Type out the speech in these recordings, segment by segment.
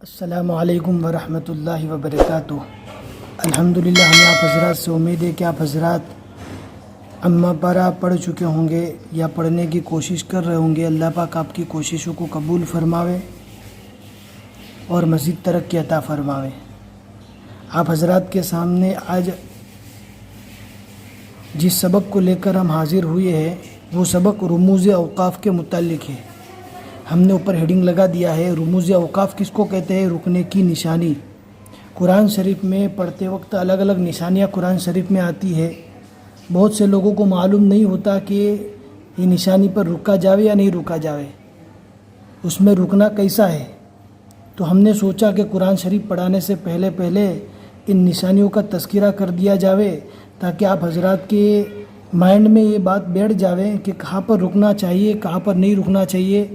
السلام علیکم ورحمۃ اللہ وبرکاتہ۔ الحمدللہ ہمیں آپ حضرات سے امید ہے کہ آپ حضرات اما پارہ پڑھ چکے ہوں گے یا پڑھنے کی کوشش کر رہے ہوں گے۔ اللہ پاک آپ کی کوششوں کو قبول فرماوے اور مزید ترقی عطا فرماوے۔ آپ حضرات کے سامنے آج جس سبق کو لے کر ہم حاضر ہوئے ہیں وہ سبق رموز اوقاف کے متعلق ہے۔ ہم نے اوپر ہیڈنگ لگا دیا ہے رموز اوقاف کس کو کہتے ہیں؟ رکنے کی نشانی۔ قرآن شریف میں پڑھتے وقت الگ الگ نشانیاں قرآن شریف میں آتی ہے۔ بہت سے لوگوں کو معلوم نہیں ہوتا کہ یہ نشانی پر رکا جاوے یا نہیں رکا جاوے، اس میں رکنا کیسا ہے۔ تو ہم نے سوچا کہ قرآن شریف پڑھانے سے پہلے ان نشانیوں کا تذکرہ کر دیا جاوے تاکہ آپ حضرات کے مائنڈ میں یہ بات بیٹھ جاوے کہ کہاں پر رکنا چاہیے، کہاں پر نہیں رکنا چاہیے،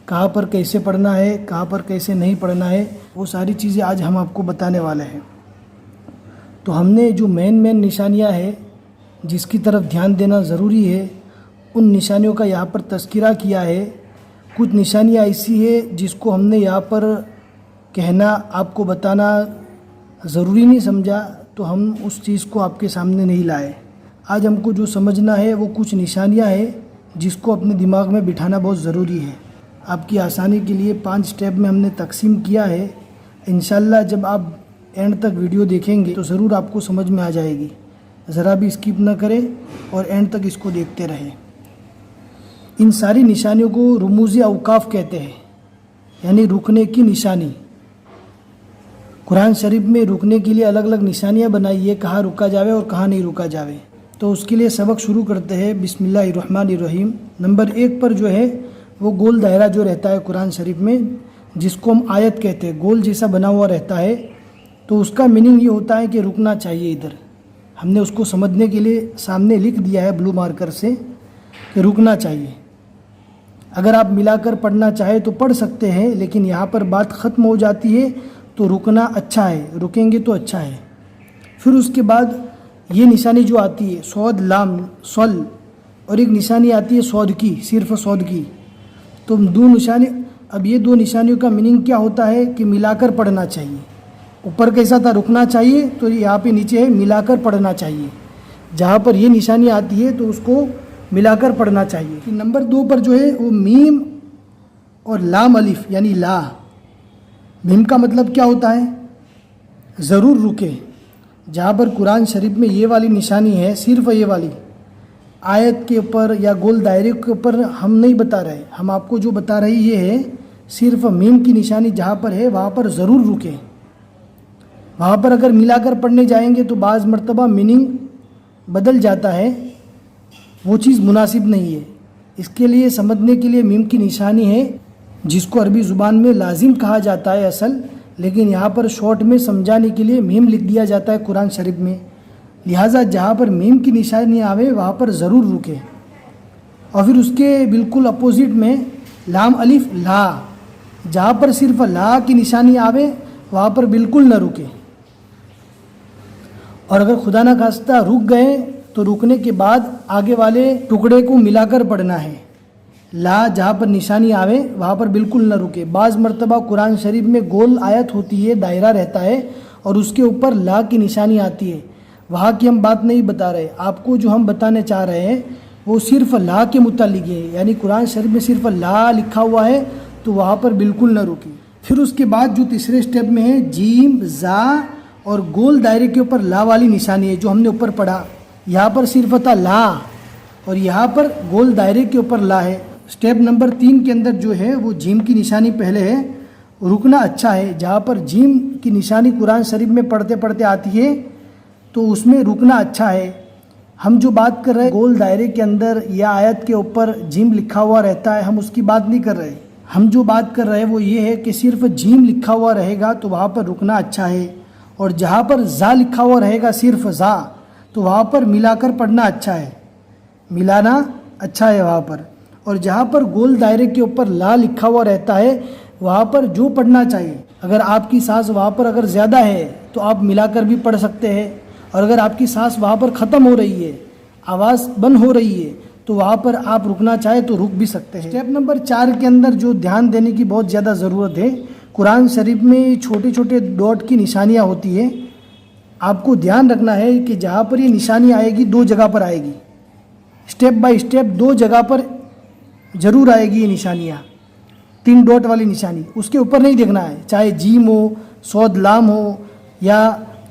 کہاں پر کیسے پڑھنا ہے، کہاں پر کیسے نہیں پڑھنا ہے۔ وہ ساری چیزیں آج ہم آپ کو بتانے والے ہیں۔ تو ہم نے جو مین نشانیاں ہیں جس کی طرف دھیان دینا ضروری ہے ان نشانیوں کا یہاں پر تذکرہ کیا ہے۔ کچھ نشانیاں ایسی ہے جس کو ہم نے یہاں پر کہنا، آپ کو بتانا ضروری نہیں سمجھا تو ہم اس چیز کو آپ کے سامنے نہیں لائے۔ آج ہم کو جو سمجھنا ہے وہ کچھ نشانیاں ہیں جس کو اپنے دماغ میں بٹھانا بہت ضروری ہے۔ آپ کی آسانی کے لیے 5 سٹیپ میں ہم نے تقسیم کیا ہے۔ انشاءاللہ جب آپ اینڈ تک ویڈیو دیکھیں گے تو ضرور آپ کو سمجھ میں آ جائے گی۔ ذرا بھی اسکپ نہ کریں اور اینڈ تک اس کو دیکھتے رہیں۔ ان ساری نشانیوں کو رموز اوقاف کہتے ہیں، یعنی رکنے کی نشانی۔ قرآن شریف میں رکنے کے لیے الگ الگ نشانیاں بنائی ہے، کہاں رکا جاوے اور کہاں نہیں رکا جاوے۔ تو اس کے لیے سبق شروع کرتے ہیں۔ بسم اللہ الرحمن الرحیم۔ نمبر 1 پر جو ہے وہ گول دائرہ جو رہتا ہے قرآن شریف میں، جس کو ہم آیت کہتے ہیں، گول جیسا بنا ہوا رہتا ہے، تو اس کا میننگ یہ ہوتا ہے کہ رکنا چاہیے۔ ادھر ہم نے اس کو سمجھنے کے لیے سامنے لکھ دیا ہے بلو مارکر سے کہ رکنا چاہیے۔ اگر آپ ملا کر پڑھنا چاہے تو پڑھ سکتے ہیں، لیکن یہاں پر بات ختم ہو جاتی ہے تو رکنا اچھا ہے، رکیں گے تو اچھا ہے۔ پھر اس کے بعد یہ نشانی جو آتی ہے صاد لام صل، اور ایک نشانی آتی ہے صاد کی، صرف صاد کی۔ تو اب یہ 2 نشانیوں کا میننگ کیا ہوتا ہے کہ ملا کر پڑھنا چاہیے۔ اوپر کیسا تھا؟ رکنا چاہیے، تو یہاں پہ نیچے ہے ملا کر پڑھنا چاہیے۔ جہاں پر یہ نشانی آتی ہے تو اس کو ملا کر پڑھنا چاہیے۔ نمبر 2 پر جو ہے وہ میم اور لام الف یعنی لا۔ میم کا مطلب کیا ہوتا ہے؟ ضرور رکے۔ جہاں پر قرآن شریف میں یہ والی نشانی ہے، صرف یہ والی آیت کے اوپر یا گول دائرے کے اوپر ہم نہیں بتا رہے، ہم آپ کو جو بتا رہے یہ ہے صرف میم کی نشانی جہاں پر ہے وہاں پر ضرور رکیں۔ وہاں پر اگر ملا کر پڑھنے جائیں گے تو بعض مرتبہ میننگ بدل جاتا ہے، وہ چیز مناسب نہیں ہے۔ اس کے لیے سمجھنے کے لیے میم کی نشانی ہے جس کو عربی زبان میں لازم کہا جاتا ہے اصل، لیکن یہاں پر شارٹ میں سمجھانے کے لیے میم لکھ دیا جاتا ہے قرآن شریف میں۔ لہٰذا جہاں پر میم کی نشانی آوے وہاں پر ضرور رکے۔ اور پھر اس کے بالکل اپوزٹ میں لام الف لا، جہاں پر صرف لا کی نشانی آوے وہاں پر بالکل نہ رکے۔ اور اگر خدا نہ خواستہ رک گئے تو رکنے کے بعد آگے والے ٹکڑے کو ملا کر پڑھنا ہے۔ لا جہاں پر نشانی آوے وہاں پر بالکل نہ رکے۔ بعض مرتبہ قرآن شریف میں گول آیت ہوتی ہے، دائرہ رہتا ہے، اور اس کے اوپر لا کی نشانی آتی ہے، وہاں کی ہم بات نہیں بتا رہے۔ آپ کو جو ہم بتانے چاہ رہے ہیں وہ صرف لا کے متعلق ہے، یعنی قرآن شریف میں صرف لا لکھا ہوا ہے تو وہاں پر بالکل نہ رکیں۔ پھر اس کے بعد جو تیسرے سٹیپ میں ہے جیم زا اور گول دائرے کے اوپر لا والی نشانی ہے جو ہم نے اوپر پڑھا۔ یہاں پر صرف تھا لا اور یہاں پر گول دائرے کے اوپر لا ہے۔ سٹیپ نمبر 3 کے اندر جو ہے وہ جیم کی نشانی پہلے ہے، رکنا اچھا ہے۔ جہاں پر جیم کی نشانی قرآن شریف میں پڑھتے پڑھتے آتی ہے تو اس میں رکنا اچھا ہے۔ ہم جو بات کر رہے ہیں گول دائرے کے اندر یا آیت کے اوپر جیم لکھا ہوا رہتا ہے، ہم اس کی بات نہیں کر رہے۔ ہم جو بات کر رہے ہیں وہ یہ ہے کہ صرف جیم لکھا ہوا رہے گا تو وہاں پر رکنا اچھا ہے، اور جہاں پر زا لکھا ہوا رہے گا صرف زا تو وہاں پر ملا کر پڑھنا اچھا ہے، ملانا اچھا ہے وہاں پر۔ اور جہاں پر گول دائرے کے اوپر لا لکھا ہوا رہتا ہے وہاں پر جو پڑھنا چاہیے، اگر آپ کی سانس وہاں پر اگر زیادہ ہے تو آپ ملا کر بھی پڑھ سکتے ہیں، اور اگر آپ کی سانس وہاں پر ختم ہو رہی ہے، آواز بند ہو رہی ہے، تو وہاں پر آپ رکنا چاہے تو رک بھی سکتے ہیں۔ سٹیپ نمبر 4 کے اندر جو دھیان دینے کی بہت زیادہ ضرورت ہے قرآن شریف میں چھوٹے چھوٹے ڈاٹ کی نشانیاں ہوتی ہیں. آپ کو دھیان رکھنا ہے کہ جہاں پر یہ نشانی آئے گی 2 جگہ پر آئے گی. اسٹیپ بائی اسٹیپ 2 جگہ پر ضرور آئے گی یہ نشانیاں. 3 ڈاٹ والی نشانی اس کے اوپر نہیں دیکھنا ہے، چاہے جیم ہو، صاد لام ہو، یا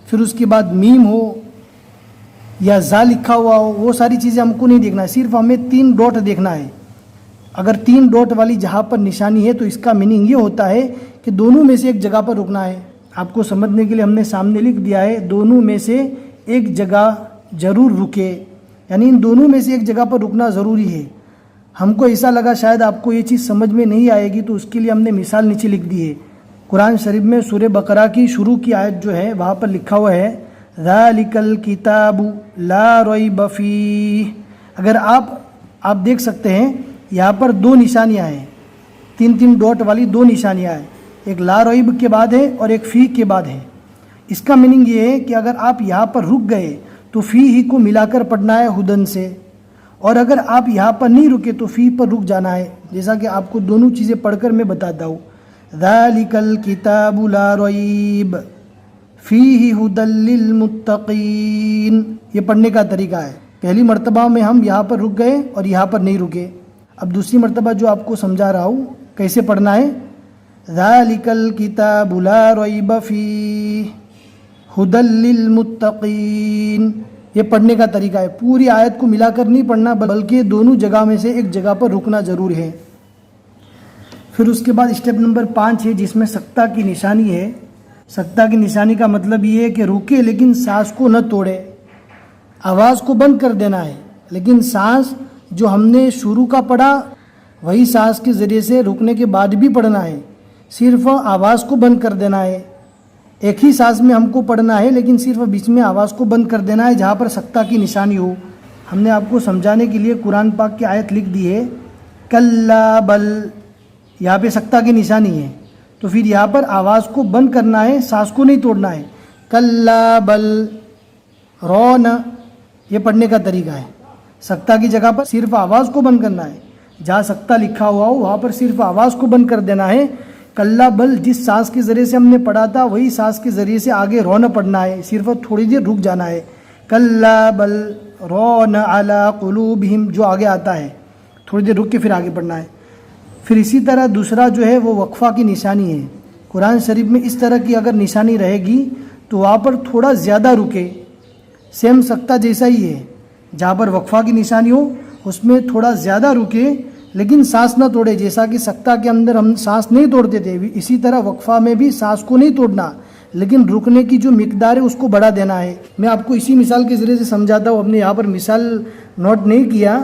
پھر اس کے بعد میم ہو یا زا لکھا ہوا ہو، وہ ساری چیزیں ہم کو نہیں دیکھنا ہے. صرف ہمیں 3 ڈاٹ دیکھنا ہے. اگر 3 ڈاٹ والی جہاں پر نشانی ہے تو اس کا میننگ یہ ہوتا ہے کہ دونوں میں سے ایک جگہ پر رکنا ہے. آپ کو سمجھنے کے لیے ہم نے سامنے لکھ دیا ہے، دونوں میں سے ایک جگہ ضرور رکے، یعنی ان دونوں میں سے ایک جگہ پر رکنا ضروری ہے. ہم کو ایسا لگا شاید آپ کو یہ چیز سمجھ میں نہیں آئے گی، تو اس کے لیے ہم نے مثال نیچے لکھ دی ہے. قرآن شریف میں سورہ بقرہ کی شروع کی آیت جو ہے وہاں پر لکھا ہوا ہے ذَلِكَ الْكِتَابُ لَا رَيْبَ فِيهِ. اگر آپ دیکھ سکتے ہیں یہاں پر 2 نشانیاں ہیں، 3 ڈاٹ والی 2 نشانیاں ہیں. ایک لا ریب کے بعد ہے اور ایک فی کے بعد ہے. اس کا میننگ یہ ہے کہ اگر آپ یہاں پر رک گئے تو فی ہی کو ملا کر پڑھنا ہے ہدن سے، اور اگر آپ یہاں پر نہیں رکے تو فی پر رک جانا ہے. جیسا کہ آپ کو دونوں چیزیں پڑھ کر میں بتاتا ہوں. ذَلِكَ الْكِتَابُ لَا رَيْبَ فِيهِ هُدًى لِّلْمُتَّقِينَ. یہ پڑھنے کا طریقہ ہے. پہلی مرتبہ میں ہم یہاں پر رک گئے اور یہاں پر نہیں رکے. اب دوسری مرتبہ جو آپ کو سمجھا رہا ہوں کیسے پڑھنا ہے. ذَلِكَ الْكِتَابُ لَا رَيْبَ فِيهِ هُدًى لِّلْمُتَّقِينَ. یہ پڑھنے کا طریقہ ہے. پوری آیت کو ملا کر نہیں پڑھنا بلکہ دونوں جگہ میں سے ایک جگہ پر رکنا ضرور ہے. پھر اس کے بعد اسٹیپ نمبر 5 ہے جس میں سکتہ کی نشانی ہے. سکتہ کی نشانی کا مطلب یہ ہے کہ رکے لیکن سانس کو نہ توڑے. آواز کو بند کر دینا ہے لیکن سانس جو ہم نے شروع کا پڑھا وہی سانس کے ذریعے سے رکنے کے بعد بھی پڑھنا ہے. صرف آواز کو بند کر دینا ہے. ایک ہی سانس میں ہم کو پڑھنا ہے لیکن صرف بیچ میں آواز کو بند کر دینا ہے جہاں پر سکتہ کی نشانی ہو. ہم نے آپ کو سمجھانے کے لیے قرآن پاک کی آیت لکھ دی ہے کلا بل. یہاں پہ سکتہ کی نشانی ہے تو پھر یہاں پر آواز کو بند کرنا ہے، سانس کو نہیں توڑنا ہے. کلا بل رون. یہ پڑھنے کا طریقہ ہے. سکتہ کی جگہ پر صرف آواز کو بند کرنا ہے. جہاں سکتہ لکھا ہوا ہو وہاں پر صرف آواز کو بند کر دینا ہے. کلا بل جس سانس کے ذریعے سے ہم نے پڑھا تھا وہی سانس کے ذریعے سے آگے رونا پڑھنا ہے. صرف تھوڑی دیر رک جانا ہے. کلا بل رون علی قلوبہم جو آگے آتا ہے تھوڑی دیر رک کے پھر آگے پڑھنا ہے. پھر اسی طرح دوسرا جو ہے وہ وقفہ کی نشانی ہے. قرآن شریف میں اس طرح کی اگر نشانی رہے گی تو وہاں پر تھوڑا زیادہ رکے. سیم سکتہ جیسا ہی ہے. جہاں پر وقفہ کی نشانی ہو اس میں تھوڑا زیادہ رکے لیکن سانس نہ توڑے. جیسا کہ سکتہ کے اندر ہم سانس نہیں توڑتے تھے اسی طرح وقفہ میں بھی سانس کو نہیں توڑنا لیکن رکنے کی جو مقدار ہے اس کو بڑھا دینا ہے. میں آپ کو اسی مثال کے ذریعے سے سمجھاتا ہوں. ہم نے یہاں پر مثال نوٹ نہیں کیا،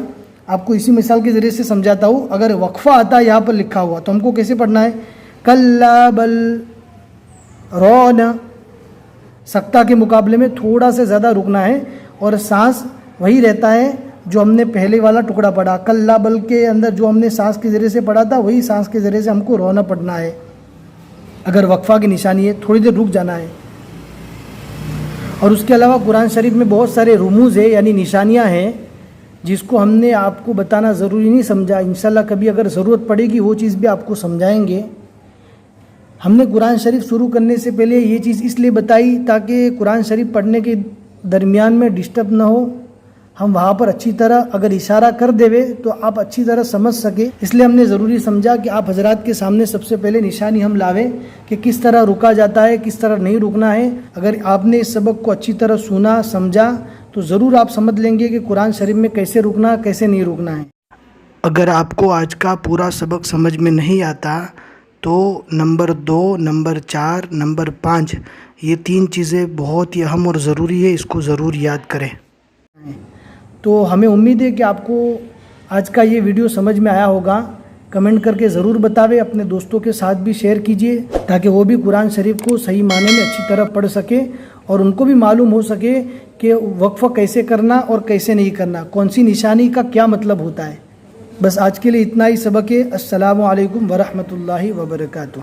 آپ کو اسی مثال کے ذریعے سے سمجھاتا ہوں. اگر وقفہ آتا ہے یہاں پر لکھا ہوا تو ہم کو کیسے پڑھنا ہے. کلا بل رون. سکتہ کے مقابلے میں تھوڑا سے زیادہ رکنا ہے اور سانس وہی رہتا ہے جو ہم نے پہلے والا ٹکڑا پڑھا. کلا بل کے اندر جو ہم نے سانس کے ذریعے سے پڑھا تھا وہی سانس کے ذریعے سے ہم کو رونا پڑھنا ہے. اگر وقفہ کی نشانی ہے تھوڑی دیر رک جانا ہے. اور اس کے علاوہ قرآن شریف میں بہت سارے رموز ہے یعنی نشانیاں ہیں جس کو ہم نے آپ کو بتانا ضروری نہیں سمجھا. انشاءاللہ کبھی اگر ضرورت پڑے گی وہ چیز بھی آپ کو سمجھائیں گے. ہم نے قرآن شریف شروع کرنے سے پہلے یہ چیز اس لیے بتائی تاکہ قرآن شریف پڑھنے کے درمیان میں ڈسٹرب نہ ہو. ہم وہاں پر اچھی طرح اگر اشارہ کر دے تو آپ اچھی طرح سمجھ سکے. اس لیے ہم نے ضروری سمجھا کہ آپ حضرات کے سامنے سب سے پہلے نشانی ہم لاویں کہ کس طرح رکا جاتا ہے، کس طرح نہیں رکنا ہے. اگر آپ نے اس سبق کو اچھی طرح سنا سمجھا تو ضرور آپ سمجھ لیں گے کہ قرآن شریف میں کیسے رکنا کیسے نہیں رکنا ہے. اگر آپ کو آج کا پورا سبق سمجھ میں نہیں آتا تو نمبر 2، نمبر 4، نمبر 5 یہ 3 چیزیں بہت ہی اہم اور ضروری ہے، اس کو ضرور یاد کریں. تو ہمیں امید ہے کہ آپ کو آج کا یہ ویڈیو سمجھ میں آیا ہوگا. کمنٹ کر کے ضرور بتاوے. اپنے دوستوں کے ساتھ بھی شیئر کیجئے تاکہ وہ بھی قرآن شریف کو صحیح معنی میں اچھی طرح پڑھ سکے اور ان کو بھی معلوم ہو سکے کہ وقفہ کیسے کرنا اور کیسے نہیں کرنا، کون سی نشانی کا کیا مطلب ہوتا ہے. بس آج کے لیے اتنا ہی سبق ہے. السلام علیکم ورحمۃ اللہ وبرکاتہ.